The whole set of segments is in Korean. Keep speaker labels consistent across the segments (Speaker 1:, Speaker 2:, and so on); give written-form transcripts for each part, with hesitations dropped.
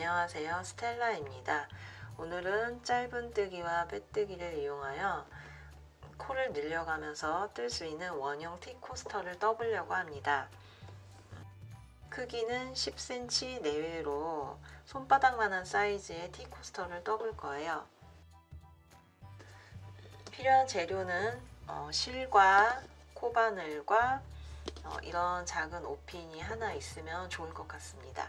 Speaker 1: 안녕하세요, 스텔라입니다. 오늘은 짧은뜨기와 빼뜨기를 이용하여 코를 늘려가면서 뜰 수 있는 원형 T코스터를 떠보려고 합니다. 크기는 10cm 내외로 손바닥만한 사이즈의 T코스터를 떠볼 거예요. 필요한 재료는 실과 코바늘과 이런 작은 오핀이 하나 있으면 좋을 것 같습니다.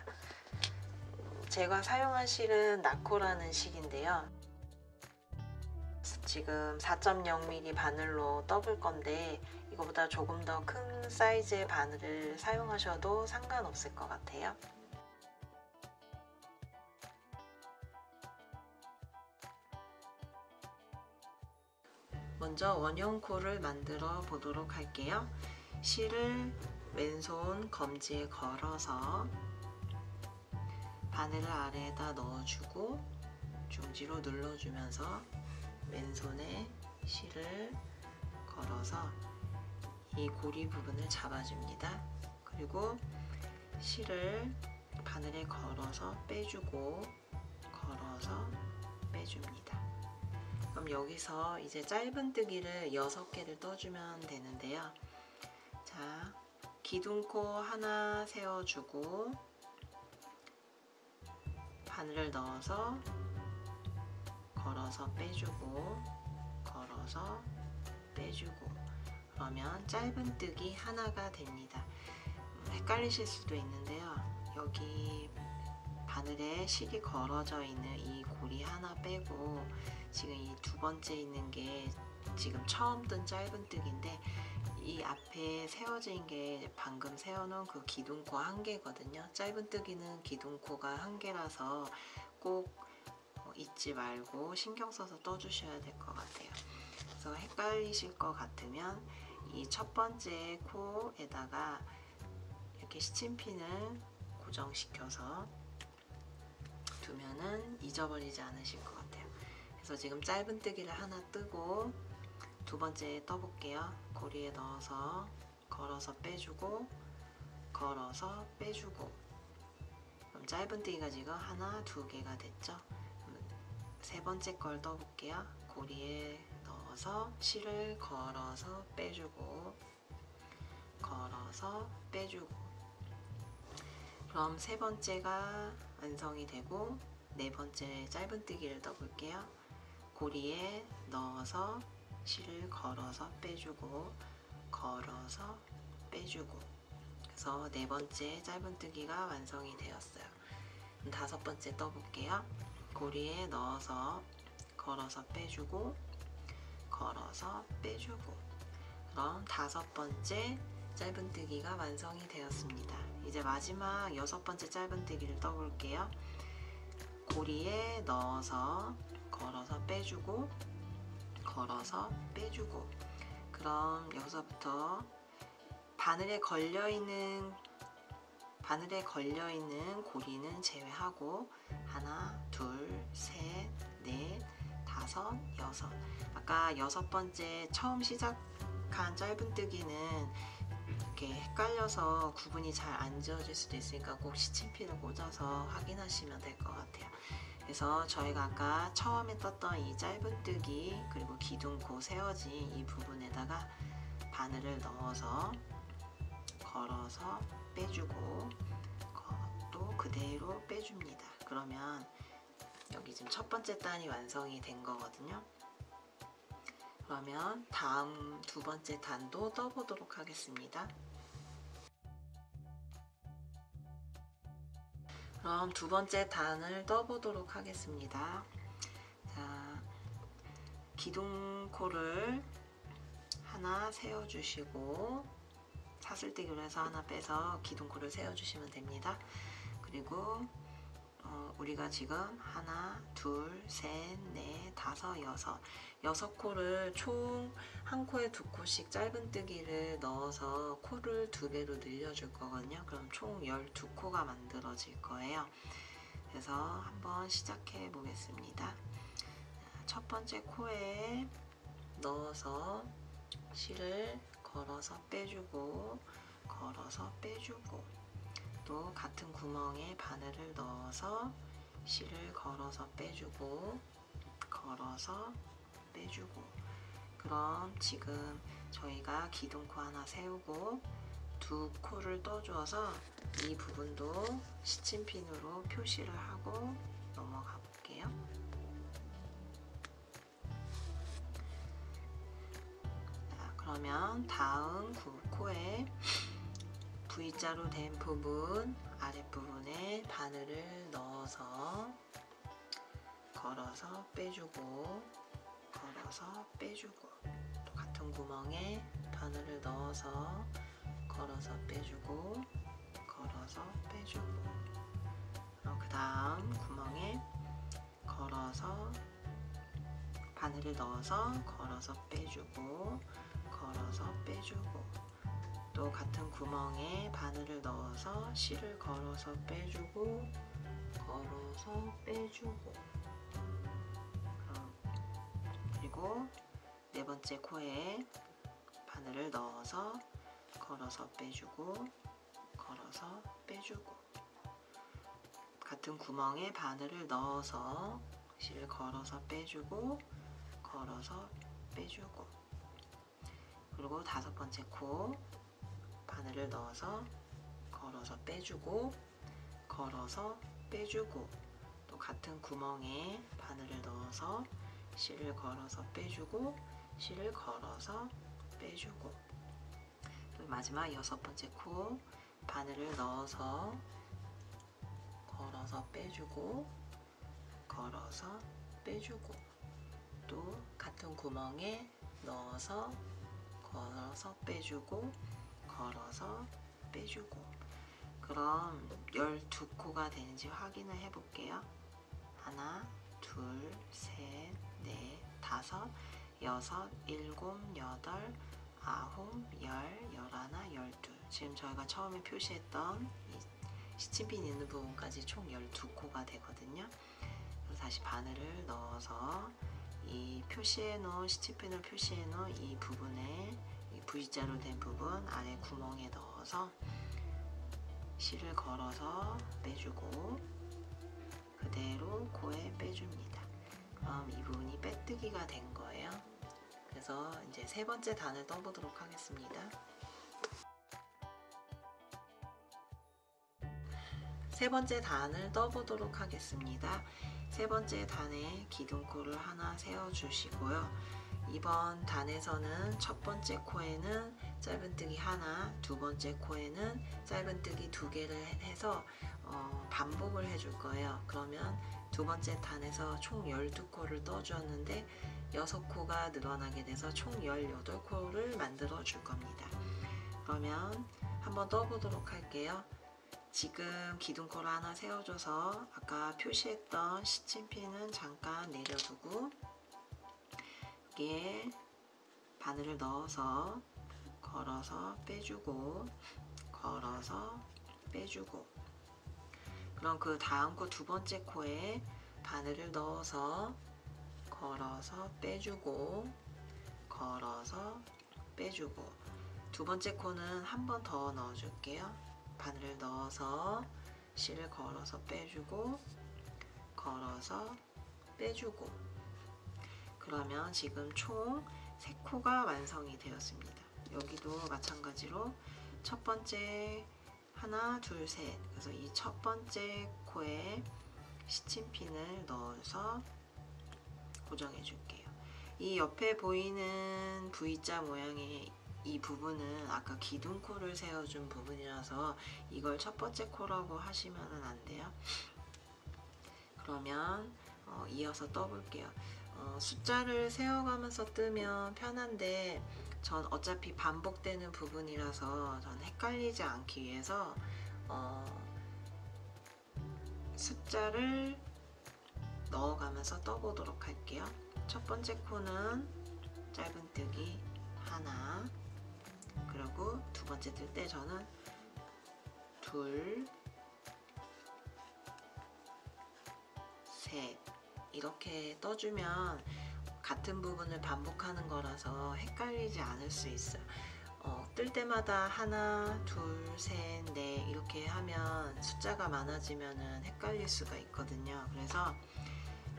Speaker 1: 제가 사용한 실은 나코라는 실인데요. 지금 4.0mm 바늘로 떠볼 건데 이거보다 조금 더 큰 사이즈의 바늘을 사용하셔도 상관없을 것 같아요. 먼저 원형 코를 만들어 보도록 할게요. 실을 왼손 검지에 걸어서 바늘을 아래에다 넣어주고 중지로 눌러주면서 왼손에 실을 걸어서 이 고리 부분을 잡아줍니다. 그리고 실을 바늘에 걸어서 빼주고 걸어서 빼줍니다. 그럼 여기서 이제 짧은뜨기를 6개를 떠주면 되는데요. 자, 기둥코 하나 세워주고 바늘을 넣어서 걸어서 빼주고 걸어서 빼주고 그러면 짧은뜨기 하나가 됩니다. 헷갈리실 수도 있는데요. 여기 바늘에 실이 걸어져 있는 이 고리 하나 빼고 지금 이 두 번째 있는 게 지금 처음 뜬 짧은뜨기인데 이 앞에 세워진 게 방금 세워놓은 그 기둥코 한 개거든요. 짧은뜨기는 기둥코가 한 개라서 꼭 잊지 말고 신경 써서 떠주셔야 될 것 같아요. 그래서 헷갈리실 것 같으면 이 첫 번째 코에다가 이렇게 시침핀을 고정시켜서 두면은 잊어버리지 않으실 것 같아요. 그래서 지금 짧은뜨기를 하나 뜨고 두 번째 떠볼게요. 고리에 넣어서 걸어서 빼주고 걸어서 빼주고 그럼 짧은뜨기가 지금 하나, 두 개가 됐죠. 세 번째 걸 떠볼게요. 고리에 넣어서 실을 걸어서 빼주고 걸어서 빼주고 그럼 세 번째가 완성이 되고 네 번째 짧은뜨기를 떠볼게요. 고리에 넣어서 실을 걸어서 빼주고 걸어서 빼주고 그래서 네 번째 짧은뜨기가 완성이 되었어요. 다섯 번째 떠볼게요. 고리에 넣어서 걸어서 빼주고 걸어서 빼주고 그럼 다섯 번째 짧은뜨기가 완성이 되었습니다. 이제 마지막 여섯 번째 짧은뜨기를 떠볼게요. 고리에 넣어서 걸어서 빼주고 걸어서 빼주고 그럼 여기서부터 바늘에 걸려있는 고리는 제외하고 하나, 둘, 셋, 넷, 다섯, 여섯 아까 여섯 번째 처음 시작한 짧은뜨기는 이렇게 헷갈려서 구분이 잘 안 지어질 수도 있으니까 꼭 시침핀을 꽂아서 확인하시면 될 것 같아요. 그래서 저희가 아까 처음에 떴던 이 짧은뜨기 그리고 기둥코 세워진 이 부분에다가 바늘을 넣어서 걸어서 빼주고 또 그대로 빼줍니다. 그러면 여기 지금 첫 번째 단이 완성이 된 거거든요. 그러면 다음 두 번째 단도 떠보도록 하겠습니다. 그럼 두 번째 단을 떠보도록 하겠습니다. 자, 기둥코를 하나 세워주시고 사슬뜨기로 해서 하나 빼서 기둥코를 세워주시면 됩니다. 그리고 우리가 지금 하나, 둘, 셋, 넷, 다섯, 여섯 코를 총 한 코에 두 코씩 짧은뜨기를 넣어서 코를 두 개로 늘려줄 거거든요. 그럼 총 12코가 만들어질 거예요. 그래서 한번 시작해 보겠습니다. 첫 번째 코에 넣어서 실을 걸어서 빼주고 걸어서 빼주고 또 같은 구멍에 바늘을 넣어서 실을 걸어서 빼주고 걸어서 빼주고. 그럼 지금 저희가 기둥코 하나 세우고 두 코를 떠주어서 이 부분도 시침핀으로 표시를 하고 넘어가 볼게요. 자, 그러면 다음 코에 V자로 된 부분 아랫부분에 바늘을 넣어서 걸어서 빼주고 걸어서 빼주고, 또 같은 구멍에 바늘을 넣어서 걸어서 빼주고 걸어서 빼주고, 그럼 그 다음 구멍에 걸어서 바늘을 넣어서 걸어서 빼주고 걸어서 빼주고, 또 같은 구멍에 바늘을 넣어서 실을 걸어서 빼주고 걸어서 빼주고, 그리고 네 번째 코에 바늘을 넣어서 걸어서 빼주고 걸어서 빼주고, 같은 구멍에 바늘을 넣어서 실을 걸어서 빼주고 걸어서 빼주고, 그리고 다섯 번째 코 바늘을 넣어서 걸어서 빼주고 걸어서 빼주고, 또 같은 구멍에 바늘을 넣어서 실을 걸어서 빼주고 실을 걸어서 빼주고, 또 마지막 여섯 번째 코 바늘을 넣어서 걸어서 빼주고 걸어서 빼주고, 또 같은 구멍에 넣어서 걸어서 빼주고 걸어서 빼주고. 그럼 12코가 되는지 확인을 해 볼게요. 하나, 둘, 셋, 넷, 다섯, 여섯, 일곱, 여덟, 아홉, 열, 열하나, 열둘. 지금 저희가 처음에 표시했던 시침핀 있는 부분까지 총 12코가 되거든요. 그래서 다시 바늘을 넣어서 이 표시해 놓은 시침핀을 표시해 놓은 이 부분에 이 V자로 된 부분 안에 구멍에 넣어서 실을 걸어서 빼주고 그대로 코에 빼줍니다. 그럼 이 부분이 빼뜨기가 된 거예요. 그래서 이제 세 번째 단을 떠보도록 하겠습니다. 세 번째 단을 떠보도록 하겠습니다. 세 번째 단에 기둥코를 하나 세워주시고요. 이번 단에서는 첫 번째 코에는 짧은뜨기 하나, 두 번째 코에는 짧은뜨기 두 개를 해서 반복을 해줄 거예요. 그러면 두 번째 단에서 총 12코를 떠주었는데 6코가 늘어나게 돼서 총 18코를 만들어 줄 겁니다. 그러면 한번 떠보도록 할게요. 지금 기둥코를 하나 세워줘서 아까 표시했던 시침핀은 잠깐 내려두고 여기에 바늘을 넣어서 걸어서 빼주고 걸어서 빼주고, 그럼 그 다음 코 두 번째 코에 바늘을 넣어서 걸어서 빼주고 걸어서 빼주고, 두 번째 코는 한 번 더 넣어 줄게요. 바늘을 넣어서 실을 걸어서 빼주고 걸어서 빼주고, 그러면 지금 총 3코가 완성이 되었습니다. 여기도 마찬가지로 첫 번째 하나 둘 셋, 그래서 이 첫 번째 코에 시침핀을 넣어서 고정해 줄게요. 이 옆에 보이는 V자 모양의 이 부분은 아까 기둥코를 세워준 부분이라서 이걸 첫 번째 코라고 하시면 안 돼요. 그러면 이어서 떠볼게요. 숫자를 세워가면서 뜨면 편한데 전 어차피 반복되는 부분이라서 전 헷갈리지 않기 위해서 숫자를 넣어가면서 떠보도록 할게요. 첫 번째 코는 짧은뜨기 하나, 그리고 두 번째 뜰 때 저는 둘, 셋 이렇게 떠주면 같은 부분을 반복하는 거라서 헷갈리지 않을 수 있어요. 뜰 때마다 하나, 둘, 셋, 넷 이렇게 하면 숫자가 많아지면은 헷갈릴 수가 있거든요. 그래서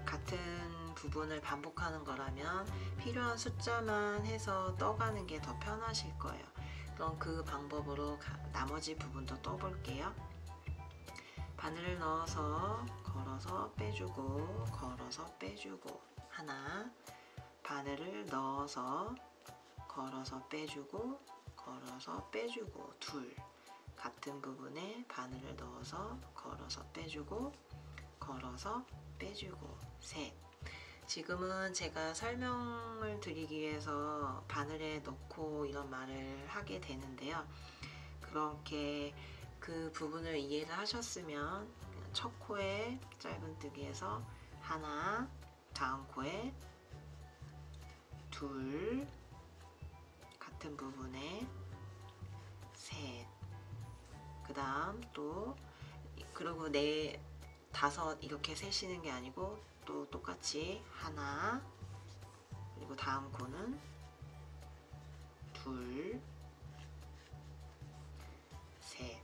Speaker 1: 같은 부분을 반복하는 거라면 필요한 숫자만 해서 떠가는 게 더 편하실 거예요. 그럼 그 방법으로 나머지 부분도 떠볼게요. 바늘을 넣어서 걸어서 빼주고 걸어서 빼주고 하나, 바늘을 넣어서 걸어서 빼주고 걸어서 빼주고 둘, 같은 부분에 바늘을 넣어서 걸어서 빼주고 걸어서 빼주고 셋. 지금은 제가 설명을 드리기 위해서 바늘에 넣고 이런 말을 하게 되는데요. 그렇게 그 부분을 이해를 하셨으면 첫 코에 짧은뜨기에서 하나, 다음 코에 둘, 같은 부분에 셋, 그 다음 또 그리고 네, 다섯 이렇게 세시는 게 아니고 또 똑같이 하나, 그리고 다음 코는 둘, 셋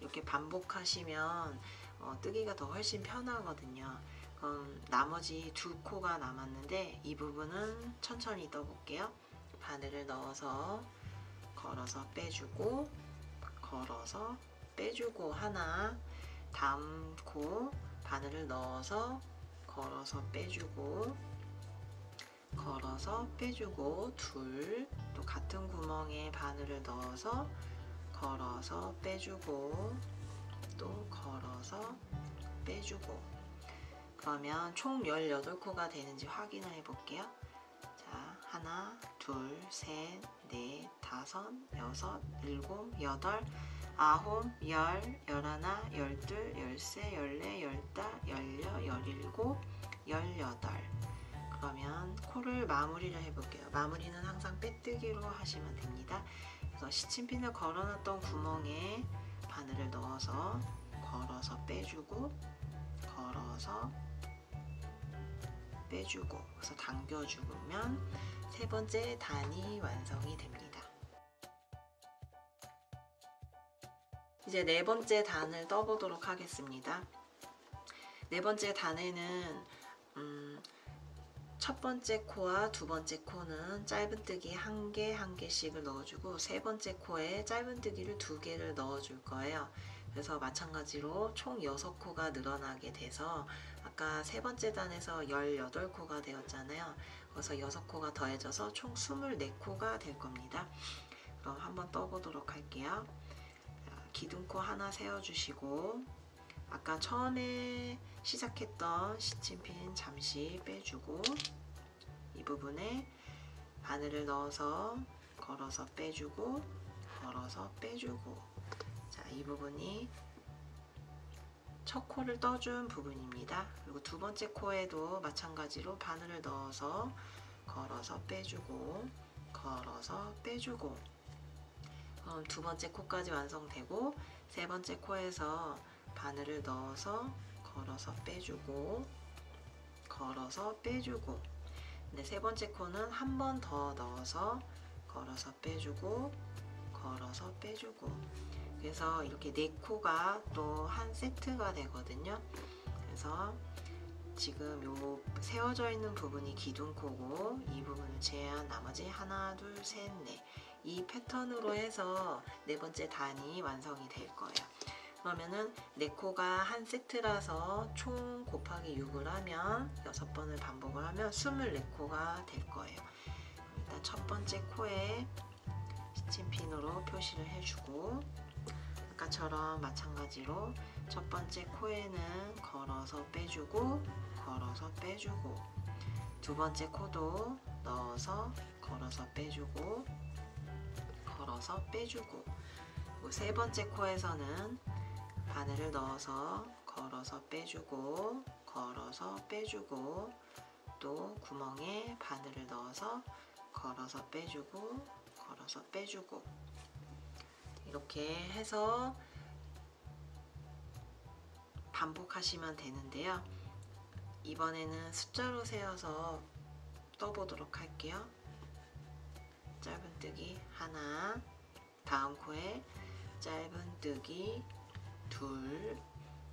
Speaker 1: 이렇게 반복하시면 뜨기가 더 훨씬 편하거든요. 그럼 나머지 두 코가 남았는데 이 부분은 천천히 떠볼게요. 바늘을 넣어서 걸어서 빼주고 걸어서 빼주고 하나, 다음 코 바늘을 넣어서 걸어서 빼주고 걸어서 빼주고 둘, 또 같은 구멍에 바늘을 넣어서 걸어서 빼주고 또 걸어서 빼주고. 그러면 총 18코가 되는지 확인을 해 볼게요. 자, 하나, 둘, 셋, 넷, 다섯, 여섯, 일곱, 여덟, 아홉, 열, 열하나, 열둘, 열세, 열네, 열다, 열여, 열일곱, 열여덟. 그러면 코를 마무리를 해볼게요. 마무리는 항상 빼뜨기로 하시면 됩니다. 그래서 시침핀을 걸어놨던 구멍에 바늘을 넣어서 걸어서 빼주고 걸어서 빼주고, 그래서 당겨주면 세 번째 단이 완성이 됩니다. 이제 네 번째 단을 떠보도록 하겠습니다. 네 번째 단에는 첫 번째 코와 두 번째 코는 짧은뜨기 한 개 한 개씩을 넣어주고 세 번째 코에 짧은뜨기를 두 개를 넣어줄 거예요. 그래서 마찬가지로 총 6코가 늘어나게 돼서 아까 세 번째 단에서 18코가 되었잖아요. 그래서 6코가 더해져서 총 24코가 될 겁니다. 그럼 한번 떠보도록 할게요. 기둥코 하나 세워주시고 아까 처음에 시작했던 시침핀 잠시 빼주고 이 부분에 바늘을 넣어서 걸어서 빼주고 걸어서 빼주고, 자, 이 부분이 첫 코를 떠준 부분입니다. 그리고 두 번째 코에도 마찬가지로 바늘을 넣어서 걸어서 빼주고 걸어서 빼주고, 그럼 두 번째 코까지 완성되고 세 번째 코에서 바늘을 넣어서 걸어서 빼주고 걸어서 빼주고, 근데 세 번째 코는 한 번 더 넣어서 걸어서 빼주고 걸어서 빼주고, 그래서 이렇게 네 코가 또 한 세트가 되거든요. 그래서 지금 요 세워져 있는 부분이 기둥코고 이 부분을 제외한 나머지 하나, 둘, 셋, 넷, 이 패턴으로 해서 네 번째 단이 완성이 될 거예요. 그러면은 4코가 한 세트라서 총 곱하기 6을 하면 6번을 반복을 하면 24코가 될 거예요. 일단 첫 번째 코에 시침핀으로 표시를 해주고 아까처럼 마찬가지로 첫 번째 코에는 걸어서 빼주고 걸어서 빼주고, 두 번째 코도 넣어서 걸어서 빼주고 걸어서 빼주고, 그리고 세 번째 코에서는 바늘을 넣어서 걸어서 빼주고 걸어서 빼주고 또 구멍에 바늘을 넣어서 걸어서 빼주고 걸어서 빼주고, 이렇게 해서 반복하시면 되는데요. 이번에는 숫자로 세어서 떠보도록 할게요. 짧은뜨기 하나, 다음 코에 짧은뜨기 둘,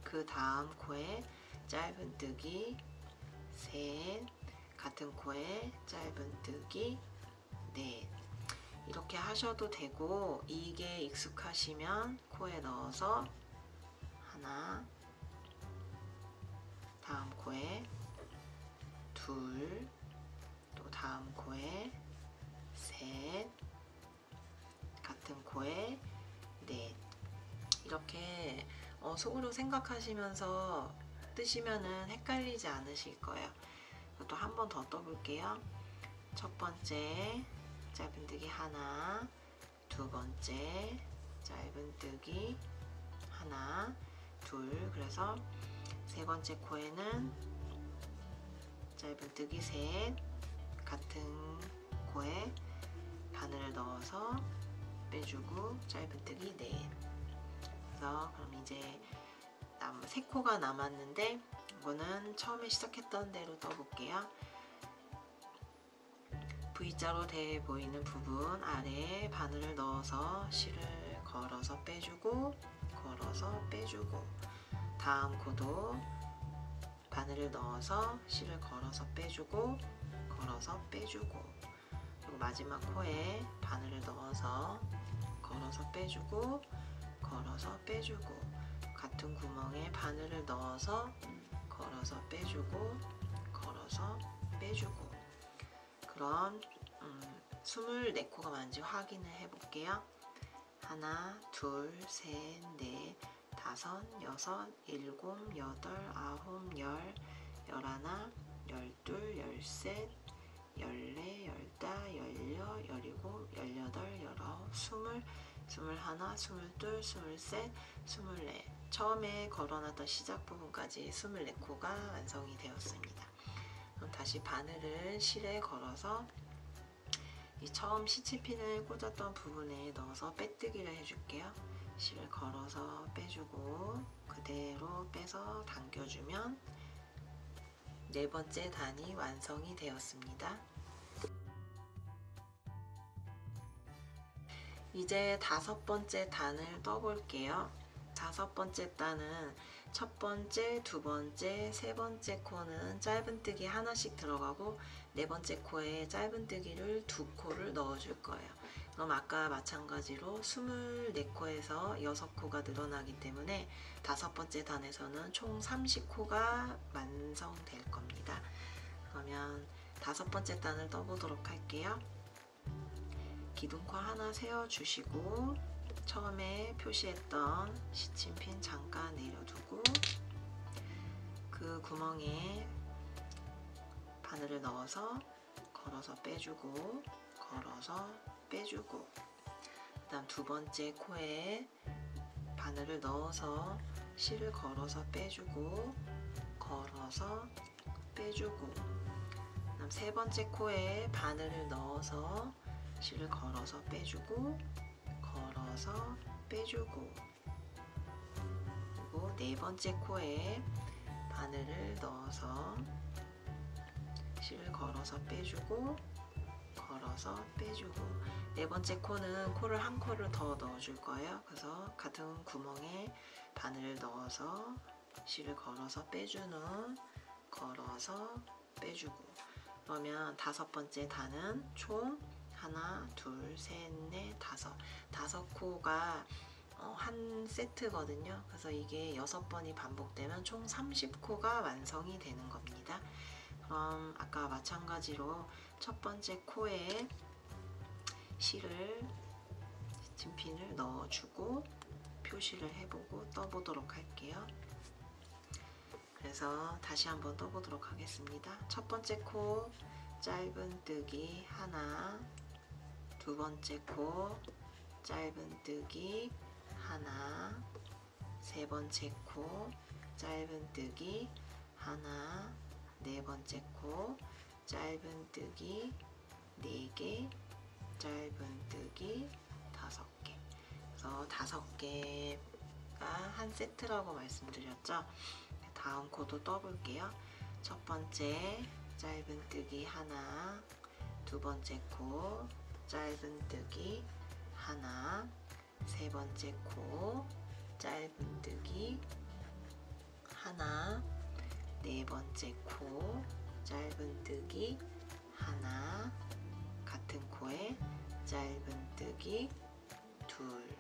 Speaker 1: 그 다음 코에 짧은뜨기 셋, 같은 코에 짧은뜨기 넷. 이렇게 하셔도 되고, 이게 익숙하시면 코에 넣어서 하나, 다음 코에 둘, 또 다음 코에 셋, 같은 코에 넷. 이렇게 속으로 생각하시면서 뜨시면은 헷갈리지 않으실 거예요. 또 한 번 더 떠볼게요. 첫 번째 짧은뜨기 하나, 두 번째 짧은뜨기 하나, 둘. 그래서 세 번째 코에는 짧은뜨기 셋, 같은 코에 바늘을 넣어서 빼주고 짧은뜨기 넷. 그래서 그럼 이제 세 코가 남았는데, 이거는 처음에 시작했던 대로 떠볼게요. V자로 돼 보이는 부분 아래에 바늘을 넣어서 실을 걸어서 빼주고, 걸어서 빼주고, 다음 코도 바늘을 넣어서 실을 걸어서 빼주고, 걸어서 빼주고, 그리고 마지막 코에 바늘을 넣어서 걸어서 빼주고, 걸어서 빼주고, 같은 구멍에 바늘을 넣어서 걸어서 빼주고, 걸어서 빼주고. 그럼 24코가 맞는지 확인을 해 볼게요. 하나, 둘, 셋, 넷, 다섯, 여섯, 일곱, 여덟, 아홉, 열, 열하나, 열둘, 열셋, 열네, 열다, 열여, 열일곱, 열여덟, 열아홉, 스물, 스물하나, 스물둘, 스물셋, 스물넷. 처음에 걸어놨던 시작 부분까지 24코가 완성이 되었습니다. 그럼 다시 바늘을 실에 걸어서 이 처음 시치핀을 꽂았던 부분에 넣어서 빼뜨기를 해줄게요. 실을 걸어서 빼주고 그대로 빼서 당겨주면 네 번째 단이 완성이 되었습니다. 이제 다섯 번째 단을 떠볼게요. 다섯 번째 단은 첫 번째, 두 번째, 세 번째 코는 짧은뜨기 하나씩 들어가고 네 번째 코에 짧은뜨기를 두 코를 넣어줄 거예요. 그럼 아까 마찬가지로 24코에서 6코가 늘어나기 때문에 다섯 번째 단에서는 총 30코가 완성될 겁니다. 그러면 다섯 번째 단을 떠보도록 할게요. 기둥코 하나 세워주시고 처음에 표시했던 시침핀 잠깐 내려두고 그 구멍에 바늘을 넣어서 걸어서 빼주고 걸어서 빼주고, 그 다음 두 번째 코에 바늘을 넣어서 실을 걸어서 빼주고 걸어서 빼주고, 그 다음 세 번째 코에 바늘을 넣어서 실을 걸어서 빼주고 걸어서 빼주고, 그리고 네 번째 코에 바늘을 넣어서 실을 걸어서 빼주고 걸어서 빼주고, 네 번째 코는 코를 한 코를 더 넣어줄 거예요. 그래서 같은 구멍에 바늘을 넣어서 실을 걸어서 빼주는 걸어서 빼주고. 그러면 다섯 번째 단은 총 하나, 둘, 셋, 넷, 다섯 코가 한 세트거든요. 그래서 이게 6번이 반복되면 총 30코가 완성이 되는 겁니다. 그럼 아까 마찬가지로 첫 번째 코에 실을 진핀을 넣어주고 표시를 해보고 떠보도록 할게요. 그래서 다시 한번 떠보도록 하겠습니다. 첫 번째 코 짧은뜨기 하나, 두 번째 코 짧은뜨기 하나, 세 번째 코 짧은뜨기 하나, 네 번째 코 짧은뜨기 4개, 짧은뜨기 5개. 그래서 5개가 한 세트라고 말씀드렸죠. 다음 코도 떠볼게요. 첫 번째 짧은뜨기 하나, 두 번째 코 짧은뜨기 하나, 세 번째 코 짧은뜨기 하나, 네 번째 코 짧은뜨기 하나, 같은 코에 짧은뜨기 둘.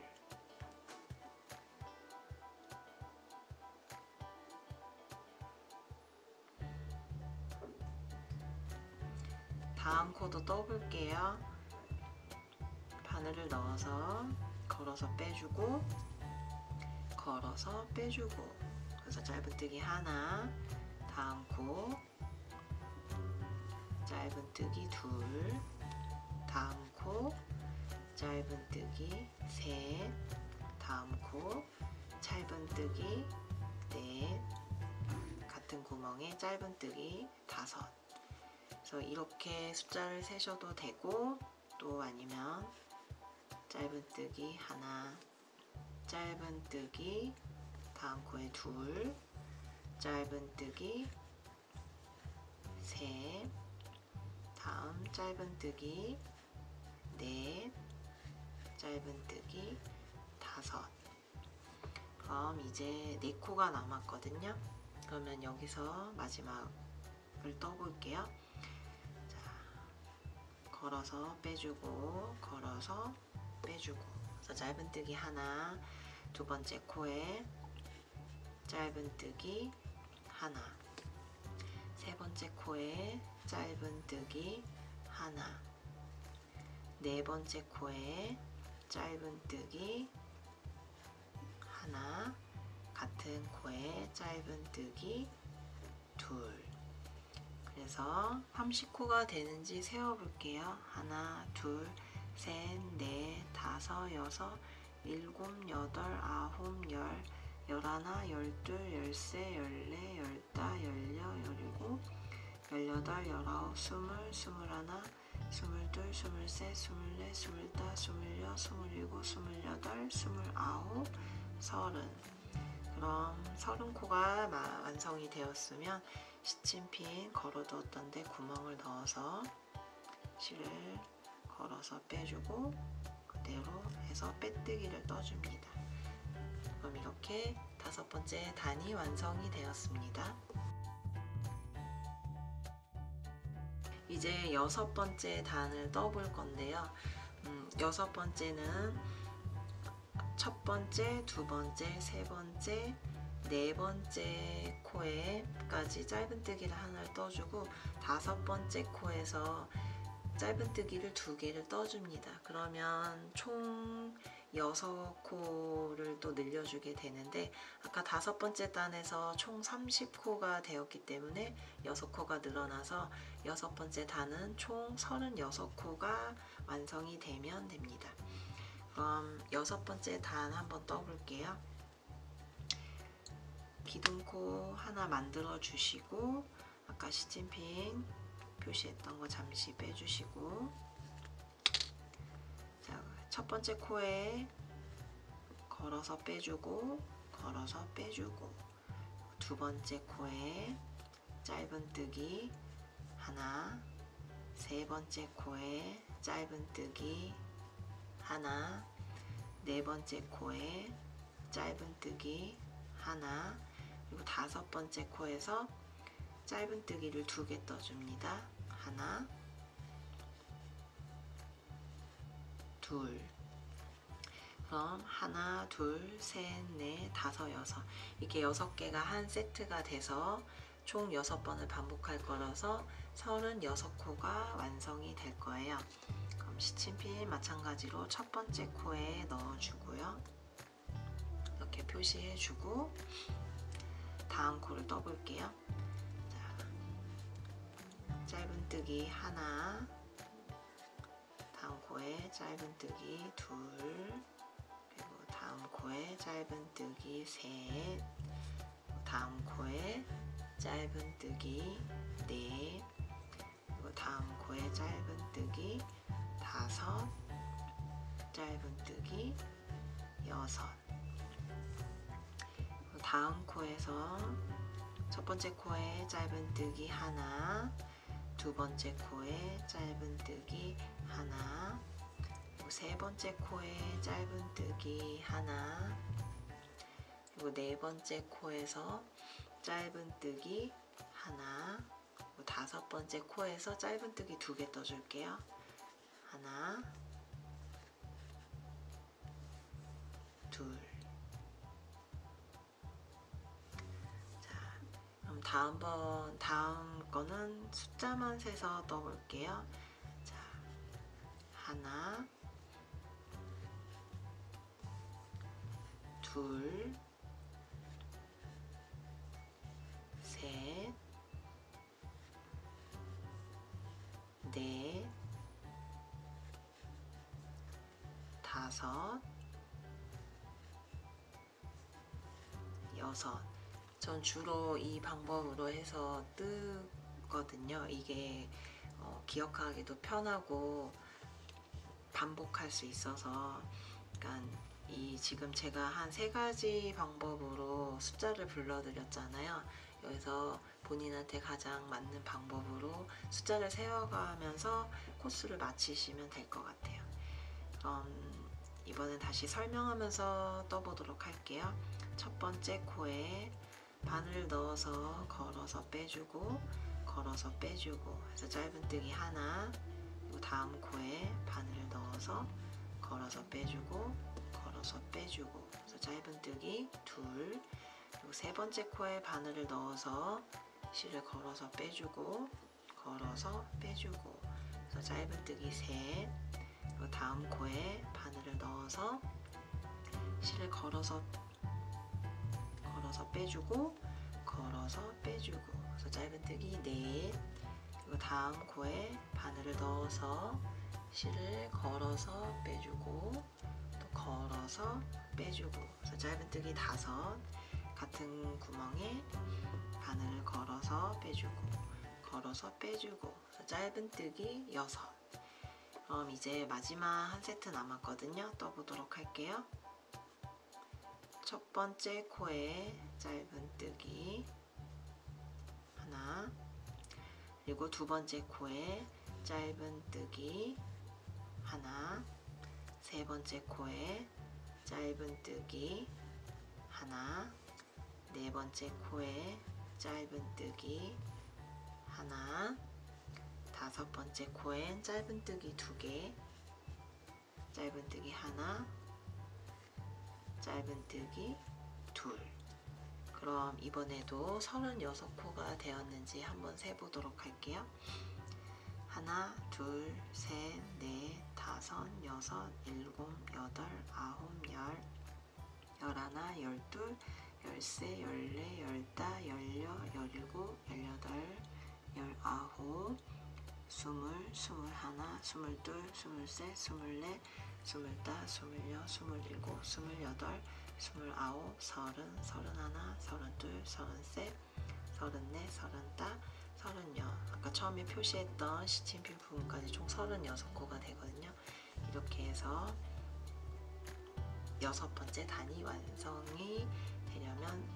Speaker 1: 다음 코도 떠볼게요. 바늘을 넣어서 걸어서 빼주고 걸어서 빼주고, 그래서 짧은뜨기 하나, 다음 코 짧은뜨기 둘, 다음 코 짧은뜨기 셋, 다음 코 짧은뜨기 넷, 같은 구멍에 짧은뜨기 다섯. 그래서 이렇게 숫자를 세셔도 되고, 또 아니면 짧은뜨기 하나, 짧은뜨기 다음 코에 둘, 짧은뜨기 셋, 다음 짧은뜨기 넷, 짧은뜨기 다섯. 그럼 이제 네 코가 남았거든요. 그러면 여기서 마지막을 떠볼게요. 자, 걸어서 빼주고 걸어서 빼주고, 그래서 짧은뜨기 하나, 두 번째 코에 짧은뜨기 하나, 세 번째 코에 짧은뜨기 하나, 네 번째 코에 짧은뜨기 하나, 같은 코에 짧은뜨기 둘. 그래서 30코가 되는지 세어볼게요. 하나, 둘, 셋, 넷, 다섯, 여섯, 일곱, 여덟, 아홉, 열, 열하나, 열둘, 열세, 열네, 열다, 열여, 열일곱, 열여덟, 열아홉, 스물, 스물하나, 스물둘, 스물셋, 스물넷, 스물다, 스물여, 스물일곱, 스물여덟, 스물아홉, 서른. 그럼 30코가 완성이 되었으면 시침핀 걸어두었던 데 구멍을 넣어서 실을 걸어서 빼주고 그대로 해서 빼뜨기를 떠줍니다. 그럼 이렇게 5번째 단이 완성이 되었습니다. 이제 6번째 단을 떠볼 건데요. 6번째는 첫 번째, 두 번째, 세 번째, 네 번째 코에까지 짧은뜨기를 하나를 떠주고 5번째 코에서 짧은뜨기를 2개를 떠줍니다. 그러면 총 6코를 또 늘려주게 되는데, 아까 5번째 단에서 총 30코가 되었기 때문에 6코가 늘어나서 6번째 단은 총 36코가 완성이 되면 됩니다. 그럼 6번째 단 한번 떠볼게요. 기둥코 하나 만들어 주시고, 아까 시침핀 표시했던 거 잠시 빼주시고, 자, 첫 번째 코에 걸어서 빼주고 걸어서 빼주고, 두 번째 코에 짧은뜨기 하나, 세 번째 코에 짧은뜨기 하나, 네 번째 코에 짧은뜨기 하나, 그리고 5번째 코에서 짧은뜨기를 2개 떠줍니다. 하나, 둘. 그럼 하나, 둘, 셋, 넷, 다섯, 여섯. 이렇게 6개가 한 세트가 돼서 총 6번을 반복할 거라서 36코가 완성이 될 거예요. 그럼 시침핀 마찬가지로 첫 번째 코에 넣어주고요. 이렇게 표시해주고 다음 코를 떠볼게요. 자, 짧은뜨기 하나, 다음 코에 짧은뜨기 둘, 그리고 다음 코에 짧은뜨기 셋, 다음 코에 짧은뜨기 넷, 그리고 다음 코에 짧은뜨기 다섯, 짧은뜨기 여섯. 다음 코에서 첫 번째 코에 짧은뜨기 하나, 두 번째 코에 짧은뜨기 하나, 세 번째 코에 짧은뜨기 하나, 그리고 네 번째 코에서 짧은뜨기 하나, 그리고 다섯 번째 코에서 짧은뜨기 2개 떠줄게요. 하나, 둘. 자, 그럼 다음 거는 숫자만 세서 떠볼게요. 자, 하나, 둘, 셋, 넷, 다섯, 여섯. 전 주로 이 방법으로 해서 뜨거든요. 이게 기억하기도 편하고 반복할 수 있어서, 그러니까 지금 제가 한 3가지 방법으로 숫자를 불러드렸잖아요. 여기서 본인한테 가장 맞는 방법으로 숫자를 세워가면서 코스를 마치시면 될 것 같아요. 이번엔 다시 설명하면서 떠보도록 할게요. 첫 번째 코에 바늘 넣어서 걸어서 빼주고, 걸어서 빼주고 해서 짧은뜨기 하나, 그리고 다음 코에 바늘 넣어서 걸어서 빼주고, 걸어서 빼주고 해서 짧은뜨기 둘, 그리고 세 번째 코에 바늘을 넣어서 실을 걸어서 빼주고, 걸어서 빼주고 해서 짧은뜨기 셋, 그리고 다음 코에 바늘을 넣어서 실을 걸어서 빼주고, 걸어서 빼주고 그래서 짧은뜨기 넷, 그리고 다음 코에 바늘을 넣어서 실을 걸어서 빼주고, 또 걸어서 빼주고 그래서 짧은뜨기 다섯, 같은 구멍에 바늘을 걸어서 빼주고, 걸어서 빼주고 그래서 짧은뜨기 여섯. 그럼 이제 마지막 한 세트 남았거든요. 떠보도록 할게요. 첫 번째 코에 짧은뜨기 하나, 그리고 두 번째 코에 짧은뜨기 하나, 세 번째 코에 짧은뜨기 하나, 네 번째 코에 짧은뜨기 하나, 다섯 번째 코엔 짧은뜨기 2개, 짧은뜨기 하나, 짧은뜨기 둘. 그럼 이번에도 36코가 되었는지 한번 세보도록 할게요. 하나, 둘, 셋, 넷, 다섯, 여섯, 일곱, 여덟, 아홉, 열, 열하나, 열둘, 열세, 열네, 열다, 열여, 열일곱, 열여덟, 열아홉, 스물, 스물하나, 스물둘, 스물셋, 스물넷, 스물다, 스물여, 스물일곱, 스물여덟, 스물아홉, 서른, 서른하나, 서른둘, 서른셋, 서른넷, 서른다, 서른여. 아까 처음에 표시했던 시침핀 부분까지 총 36코가 되거든요. 이렇게 해서 6번째 단이 완성이 되려면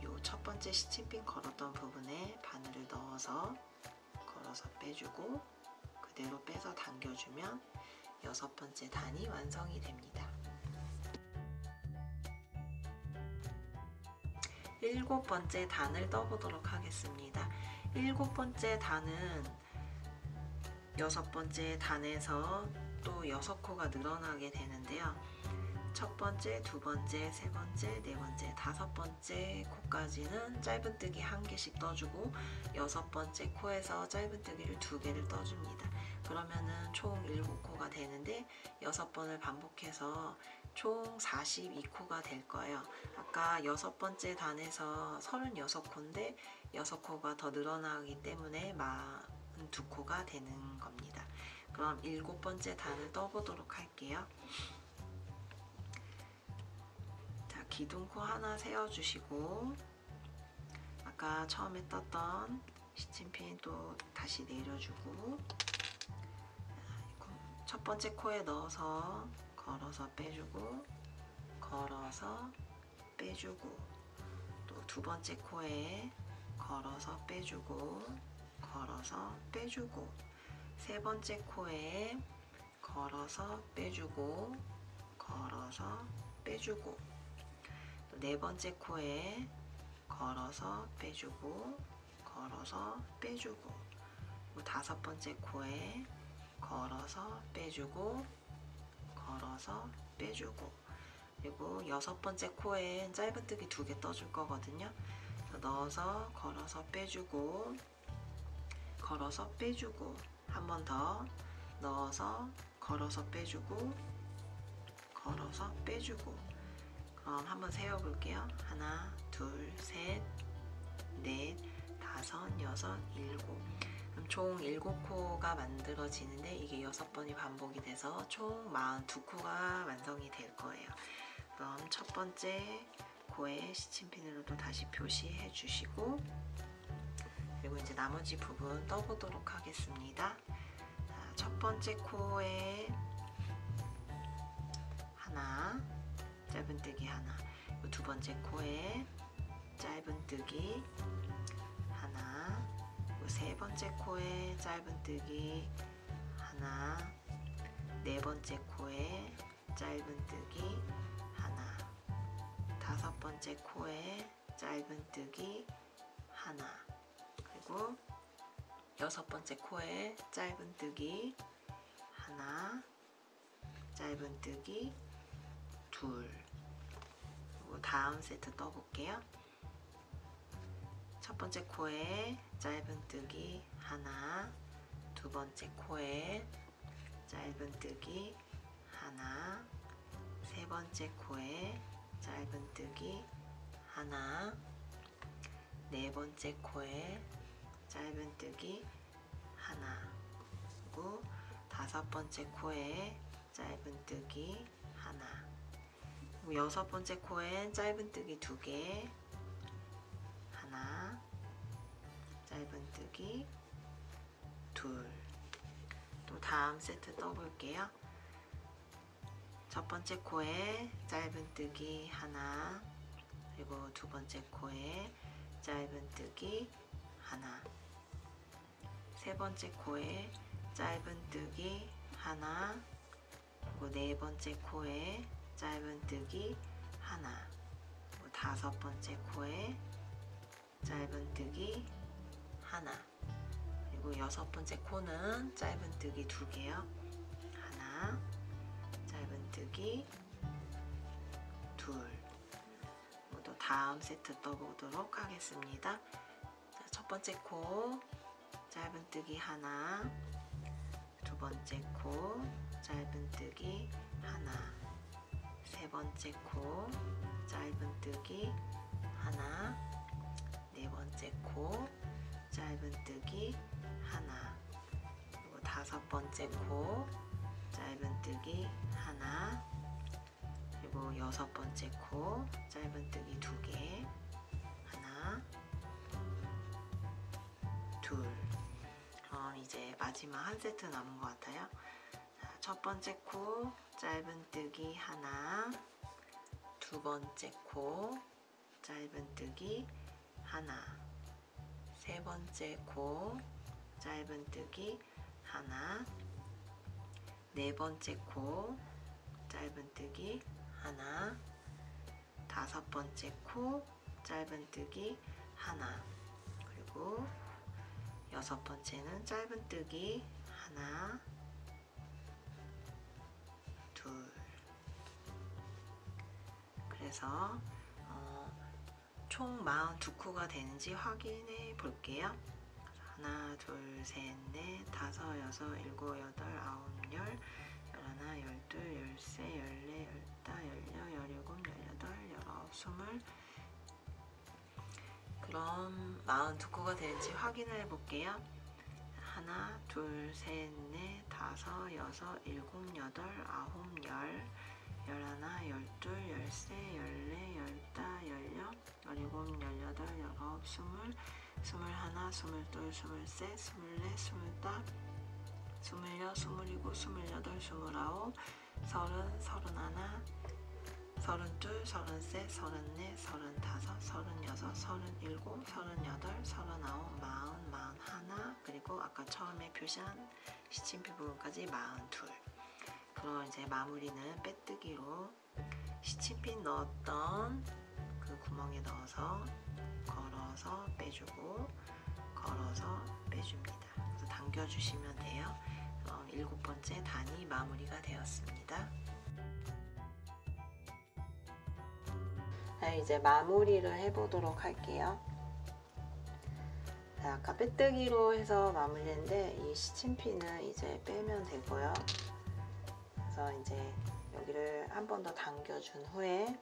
Speaker 1: 요 첫 번째 시침핀 걸었던 부분에 바늘을 넣어서 걸어서 빼주고, 그대로 빼서 당겨주면 6번째 단이 완성이 됩니다. 7번째 단을 떠보도록 하겠습니다. 7번째 단은 6번째 단에서 또 6코가 늘어나게 되는데요. 첫 번째, 두 번째, 세 번째, 네 번째, 다섯 번째 코까지는 짧은뜨기 1개씩 떠주고 6번째 코에서 짧은뜨기를 2개를 떠줍니다. 그러면은 총 7코가 되는데 6번을 반복해서 총 42코가 될 거예요. 아까 6번째 단에서 36코인데 6코가 더 늘어나기 때문에 42코가 되는 겁니다. 그럼 7번째 단을 떠보도록 할게요. 자, 기둥코 하나 세워주시고, 아까 처음에 떴던 시침핀 또 다시 내려주고, 첫 번째 코에 넣어서 걸어서 빼주고, 걸어서 빼주고, 또 두 번째 코에 걸어서 빼주고, 걸어서 빼주고, 세 번째 코에 걸어서 빼주고, 걸어서 빼주고, 또 네 번째 코에 걸어서 빼주고, 걸어서 빼주고, 또 다섯 번째 코에 걸어서 빼주고, 걸어서 빼주고, 그리고 여섯 번째 코에 짧은뜨기 2개 떠줄 거거든요. 넣어서 걸어서 빼주고, 걸어서 빼주고, 한 번 더 넣어서 걸어서 빼주고, 걸어서 빼주고. 그럼 한번 세어볼게요. 하나, 둘, 셋, 넷, 다섯, 여섯, 일곱. 그럼 총 7코가 만들어지는데 이게 6번이 반복이 돼서 총 42코가 완성이 될 거예요. 그럼 첫 번째 코에 시침핀으로 또 다시 표시해 주시고, 그리고 이제 나머지 부분 떠보도록 하겠습니다. 자, 첫 번째 코에 하나, 짧은뜨기 하나, 두 번째 코에 짧은뜨기 하나, 세 번째 코에 짧은뜨기 하나, 네 번째 코에 짧은뜨기 하나, 다섯 번째 코에 짧은뜨기 하나, 그리고 여섯 번째 코에 짧은뜨기 하나, 짧은뜨기 둘. 그리고 다음 세트 떠볼게요. 첫 번째 코에 짧은뜨기 하나, 두 번째 코에 짧은뜨기 하나, 세 번째 코에 짧은뜨기 하나, 네 번째 코에 짧은뜨기 하나, 그리고 다섯 번째 코에 짧은뜨기 하나, 그리고 여섯 번째 코엔 짧은뜨기 2개 하나, 짧은뜨기 둘. 또 다음 세트 떠볼게요. 첫 번째 코에 짧은뜨기 하나, 그리고 두 번째 코에 짧은뜨기 하나, 세 번째 코에 짧은뜨기 하나, 그리고 네 번째 코에 짧은뜨기 하나, 그리고 다섯 번째 코에 짧은뜨기 하나, 그리고 여섯 번째 코는 짧은뜨기 2개요. 하나, 짧은뜨기 둘. 또 다음 세트 떠보도록 하겠습니다. 자, 첫 번째 코 짧은뜨기 하나, 두 번째 코 짧은뜨기 하나, 세 번째 코 짧은뜨기 하나, 네 번째 코 짧은뜨기 하나, 그리고 다섯 번째 코 짧은뜨기 하나, 그리고 여섯 번째 코 짧은뜨기 2개 하나, 둘. 그럼 이제 마지막 한 세트 남은 것 같아요. 자, 첫 번째 코 짧은뜨기 하나, 두 번째 코 짧은뜨기 하나, 세 번째 코 짧은뜨기 하나, 네 번째 코 짧은뜨기 하나, 다섯 번째 코 짧은뜨기 하나, 그리고 여섯 번째는 짧은뜨기 하나, 둘. 그래서 총 42코가 되는지 확인해 볼게요. 하나, 둘, 셋, 넷, 다섯, 여섯, 일곱, 여덟, 아홉, 열, 열하나, 열둘, 열세, 열네, 열다, 열여, 열일곱, 열여덟, 열아홉, 스물. 그럼 42코가 되는지 확인을 해볼게요. 하나, 둘, 셋, 넷, 다섯, 여섯, 일곱, 여덟, 아홉, 열, 열하나, 열둘, 열세, 열네, 열다, 열여, 열일곱, 열여덟, 열아홉, 스물, 스물하나, 스물둘, 스물셋, 스물넷, 스물다, 스물여, 스물일곱, 스물여덟, 스물아홉, 서른, 서른하나, 서른둘, 서른셋, 서른넷, 서른다섯, 서른여섯, 서른일곱, 서른여덟, 서른아홉, 마흔, 마흔하나, 그리고 아까 처음에 표시한 시침표 부분까지 42. 그럼 이제 마무리는 빼뜨기로 시침핀 넣었던 그 구멍에 넣어서 걸어서 빼주고 걸어서 빼줍니다. 그래서 당겨주시면 돼요. 그럼 7번째 단이 마무리가 되었습니다. 자, 이제 마무리를 해보도록 할게요. 자, 아까 빼뜨기로 해서 마무리했는데 이 시침핀은 이제 빼면 되고요. 그래서 이제 여기를 한 번 더 당겨준 후에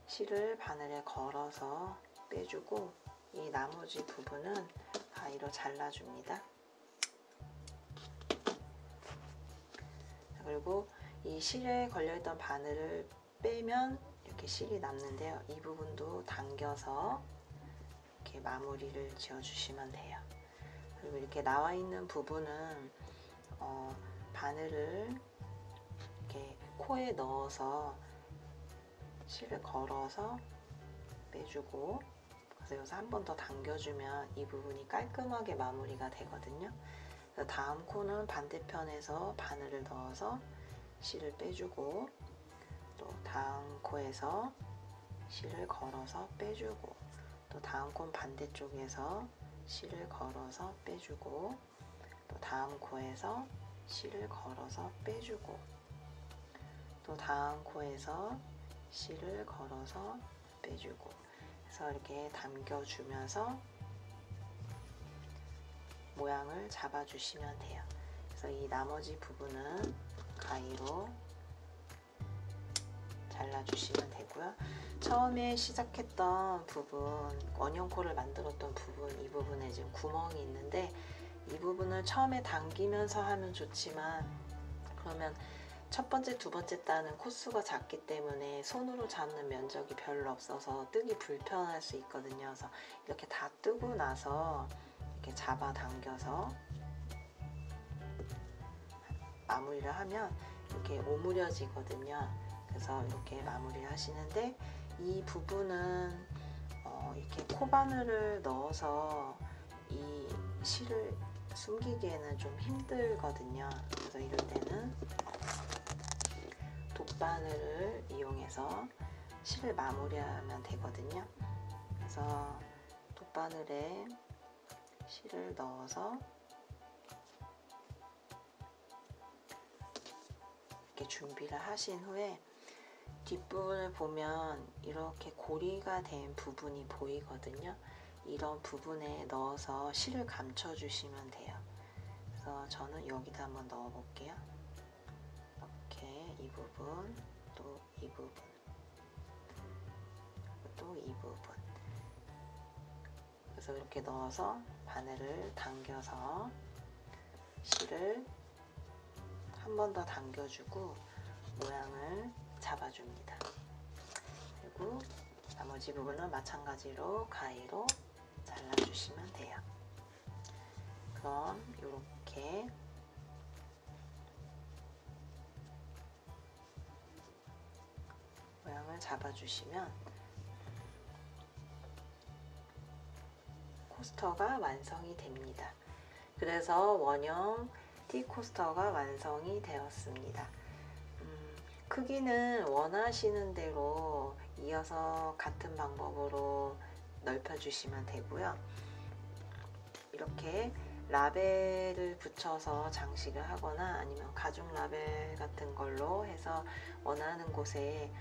Speaker 1: 실을 바늘에 걸어서 빼주고 이 나머지 부분은 가위로 잘라줍니다. 그리고 이 실에 걸려있던 바늘을 빼면 이렇게 실이 남는데요. 이 부분도 당겨서 이렇게 마무리를 지어주시면 돼요. 그리고 이렇게 나와 있는 부분은 바늘을 이렇게 코에 넣어서 실을 걸어서 빼주고, 그래서 여기서 한 번 더 당겨주면 이 부분이 깔끔하게 마무리가 되거든요. 그래서 다음 코는 반대편에서 바늘을 넣어서 실을 빼주고, 또 다음 코에서 실을 걸어서 빼주고, 또 다음 코 반대쪽에서 실을 걸어서 빼주고, 또 다음 코에서 실을 걸어서 빼주고, 또 다음 코에서 실을 걸어서 빼주고, 그래서 이렇게 당겨주면서 모양을 잡아주시면 돼요. 그래서 이 나머지 부분은 가위로 잘라주시면 되고요. 처음에 시작했던 부분, 원형코를 만들었던 부분, 이 부분에 지금 구멍이 있는데 이 부분을 처음에 당기면서 하면 좋지만, 그러면 첫 번째, 두 번째 단은 코수가 작기 때문에 손으로 잡는 면적이 별로 없어서 뜨기 불편할 수 있거든요. 그래서 이렇게 다 뜨고 나서 이렇게 잡아 당겨서 마무리를 하면 이렇게 오므려지거든요. 그래서 이렇게 마무리를 하시는데, 이 부분은 이렇게 코바늘을 넣어서 이 실을 숨기기에는 좀 힘들거든요. 그래서 이럴 때는 돗바늘을 이용해서 실을 마무리하면 되거든요. 그래서 돗바늘에 실을 넣어서 이렇게 준비를 하신 후에 뒷부분을 보면 이렇게 고리가 된 부분이 보이거든요. 이런 부분에 넣어서 실을 감춰 주시면 돼요. 그래서 저는 여기다 한번 넣어 볼게요. 이렇게 이 부분, 또 이 부분, 또 이 부분. 그래서 이렇게 넣어서 바늘을 당겨서 실을 한 번 더 당겨주고 모양을 잡아줍니다. 그리고 나머지 부분은 마찬가지로 가위로 잘라주시면 돼요. 그럼 이렇게 모양을 잡아주시면 코스터가 완성이 됩니다. 그래서 원형 티 코스터가 완성이 되었습니다. 크기는 원하시는 대로 이어서 같은 방법으로 넓혀주시면 되고요. 이렇게 라벨을 붙여서 장식을 하거나 아니면 가죽 라벨 같은 걸로 해서 원하는 곳에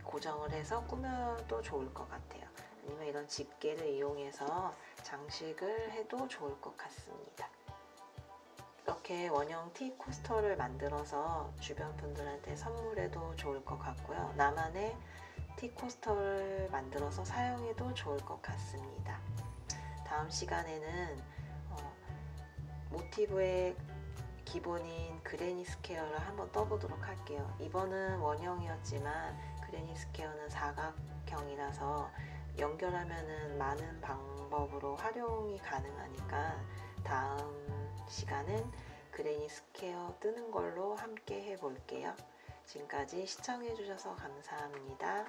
Speaker 1: 고정을 해서 꾸며도 좋을 것 같아요. 아니면 이런 집게를 이용해서 장식을 해도 좋을 것 같습니다. 이렇게 원형 티 코스터를 만들어서 주변 분들한테 선물해도 좋을 것 같고요. 나만의 티 코스터를 만들어서 사용해도 좋을 것 같습니다. 다음 시간에는 모티브의 기본인 그레니 스퀘어를 한번 떠보도록 할게요. 이번은 원형이었지만 그레니 스퀘어는 사각형이라서 연결하면은 많은 방법으로 활용이 가능하니까 다음 시간은 그레니 스퀘어 뜨는 걸로 함께 해볼게요. 지금까지 시청해주셔서 감사합니다.